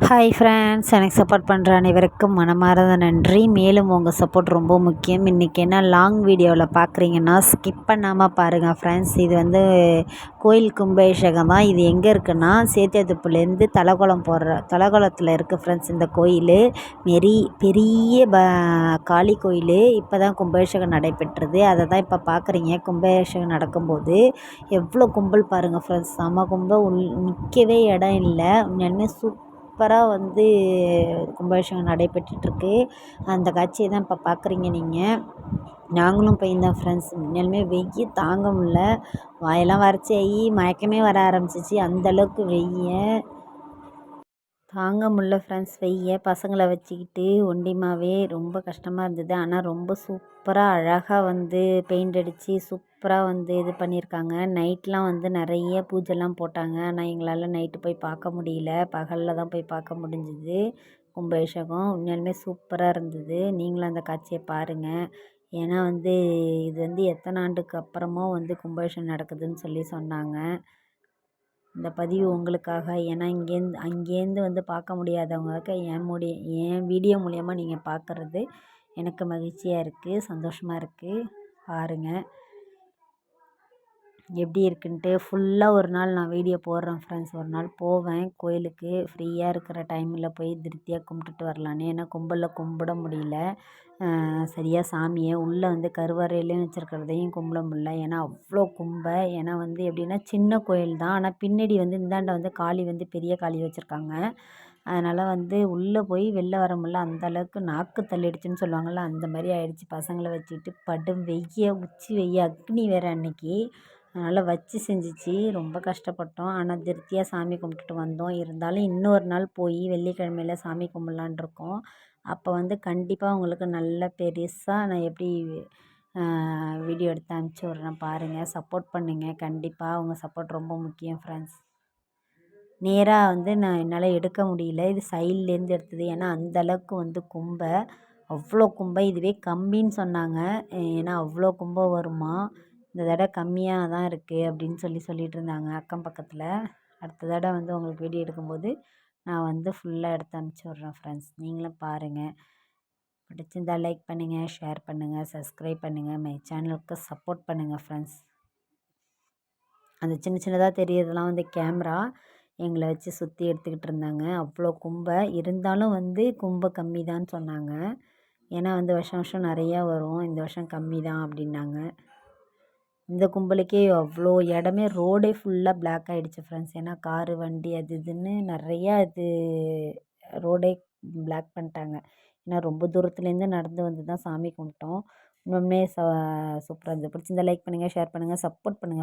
Hi friends, எனக்கு support பண்ணுற அனைவருக்கும் மனமார்ந்த நன்றி. மேலும் உங்கள் சப்போர்ட் ரொம்ப முக்கியம். இன்றைக்கி என்ன லாங் வீடியோவில் பார்க்குறீங்கன்னா ஸ்கிப் பண்ணாமல் பாருங்கள் ஃப்ரெண்ட்ஸ். இது வந்து கோயில் கும்பாபிஷேகம் தான். இது எங்கே இருக்குன்னா சேத்தியாத்தோப்புலேருந்து தலகுளத்தில் இருக்குது ஃப்ரெண்ட்ஸ். இந்த கோயில் பெரிய காளி கோயில். இப்போ தான் கும்பாபிஷேகம் நடைபெற்றது. அதை தான் இப்போ பார்க்குறீங்க. கும்பாபிஷேகம் நடக்கும்போது எவ்வளோ கும்பல் பாருங்கள் ஃப்ரெண்ட்ஸ். செம கும்பல். நிற்கவே இடம் இல்லை. உண்மையாலுமே சூப்பராக வந்து கும்பாபிஷேகம் நடைபெற்றுட்ருக்கு. அந்த காட்சியை தான் இப்போ பார்க்குறீங்க நீங்கள். நாங்களும் போயிருந்தோம் ஃப்ரெண்ட்ஸ். உண்மையாலுமே வெயில் தாங்க முடில. வாயெல்லாம் வறட்சி ஆகி மயக்கமே வர ஆரம்பிச்சிச்சு. அந்தளவுக்கு வெய்ய தாங்க முடில ஃப்ரெண்ட்ஸ். பசங்களை வச்சுக்கிட்டு ஒண்டிமாவே ரொம்ப கஷ்டமாக இருந்தது. ஆனால் ரொம்ப சூப்பராக அழகாக வந்து பெயிண்ட் அடித்து சூப்பராக வந்து இது பண்ணியிருக்காங்க. நைட்லாம் வந்து நிறைய பூஜைலாம் போட்டாங்க. ஆனால் எங்களால் நைட்டு போய் பார்க்க முடியல. பகலில் தான் போய் பார்க்க முடிஞ்சுது கும்பாபிஷேகம். உண்மையாலுமே சூப்பராக இருந்தது. நீங்களும் அந்த காட்சியை பாருங்கள். ஏன்னா வந்து இது வந்து எத்தனை ஆண்டுக்கு அப்புறமோ வந்து கும்பாபிஷேகம் நடக்குதுன்னு சொன்னாங்க. இந்த பதிவு உங்களுக்காக. ஏன்னா அங்கேருந்து வந்து பார்க்க முடியாதவங்களுக்கு என் வீடியோ மூலிமா நீங்கள் பார்க்குறது எனக்கு மகிழ்ச்சியாக இருக்குது, சந்தோஷமாக இருக்குது. பாருங்கள் எப்படி இருக்குன்ட்டு. ஃபுல்லாக ஒரு நாள் நான் வீடியோ போடுறேன் ஃப்ரெண்ட்ஸ். ஒரு நாள் போவேன் கோயிலுக்கு. ஃப்ரீயாக இருக்கிற டைமில் போய் திருப்தியாக கும்பிட்டுட்டு வரலான்னு. ஏன்னா கும்பலில் கும்பிட முடியல சரியாக சாமியை. உள்ளே வந்து கருவறையிலையும் வச்சுருக்கிறதையும் கும்பிட முடியல. ஏன்னா அவ்வளோ ஏன்னா வந்து எப்படின்னா சின்ன கோயில் தான். ஆனால் பின்னாடி வந்து இந்தாண்ட வந்து காளி வந்து பெரிய காளி வச்சுருக்காங்க. அதனால் வந்து உள்ளே போய் வெளில வர முடியல. அந்த அளவுக்கு நாக்கு தள்ளிடுச்சுன்னு சொல்லுவாங்கள்ல, அந்த மாதிரி ஆயிடுச்சு. பசங்களை வச்சுக்கிட்டு படும் உச்சி அக்னி வேறு அன்னைக்கு. அதனால் வச்சு செஞ்சிச்சு. ரொம்ப கஷ்டப்பட்டோம். ஆனால் திருப்தியாக சாமி கும்பிட்டுட்டு வந்தோம். இருந்தாலும் இன்னொரு நாள் போய் வெள்ளிக்கிழமையில சாமி கும்பிட்லான் இருக்கோம். அப்போ வந்து கண்டிப்பாக உங்களுக்கு நல்ல பெருசாக நான் எப்படி வீடியோ எடுத்து அனுப்பிச்சி விட்றேன் பாருங்கள். சப்போர்ட் பண்ணுங்கள். கண்டிப்பாக உங்கள் சப்போர்ட் ரொம்ப முக்கியம் ஃப்ரெண்ட்ஸ். நேராக வந்து என்னால் எடுக்க முடியல. இது சைட்லேருந்து எடுத்தது. ஏன்னா அந்தளவுக்கு வந்து அவ்வளோ இதுவே கம்மின்னு சொன்னாங்க. ஏன்னா அவ்வளோ வருமா, இந்த தடவை கம்மியாக தான் இருக்குது அப்படின்னு சொல்லிட்டு இருந்தாங்க அக்கம் பக்கத்தில். அடுத்த தடவை வந்து உங்களுக்கு வீடியோ எடுக்கும்போது நான் வந்து ஃபுல்லாக எடுத்து அனுப்பிச்சி விட்றேன் ஃப்ரெண்ட்ஸ். நீங்களும் பாருங்கள். பிடிச்சிருந்தால் லைக் பண்ணுங்கள், ஷேர் பண்ணுங்கள், சப்ஸ்கிரைப் பண்ணுங்கள். மை சேனலுக்கு சப்போர்ட் பண்ணுங்கள் ஃப்ரெண்ட்ஸ். அந்த சின்னதாக தெரியறதெல்லாம் வந்து கேமரா எங்களை வச்சு சுற்றி எடுத்துக்கிட்டு இருந்தாங்க. அவ்வளோ இருந்தாலும் வந்து கம்மி தான் சொன்னாங்க. ஏன்னா வந்து வருஷம் நிறையா வரும். இந்த வருஷம் கம்மி தான் அப்படின்னாங்க. இந்த கும்பலுக்கே அவ்வளோ இடமே ரோடே ஃபுல்லாக பிளாக் ஆகிடுச்சு ஃப்ரெண்ட்ஸ். ஏன்னா காரு வண்டி அது இதுன்னு நிறையா ரோடே பிளாக் பண்ணிட்டாங்க. ஏன்னா ரொம்ப தூரத்துலேருந்து நடந்து வந்து தான் சாமி கும்பிட்டோம். இன்னுமே சூப்பராக இருந்தது. பிடிச்சிருந்தா லைக் பண்ணுங்கள், ஷேர் பண்ணுங்கள், சப்போர்ட் பண்ணுங்கள்.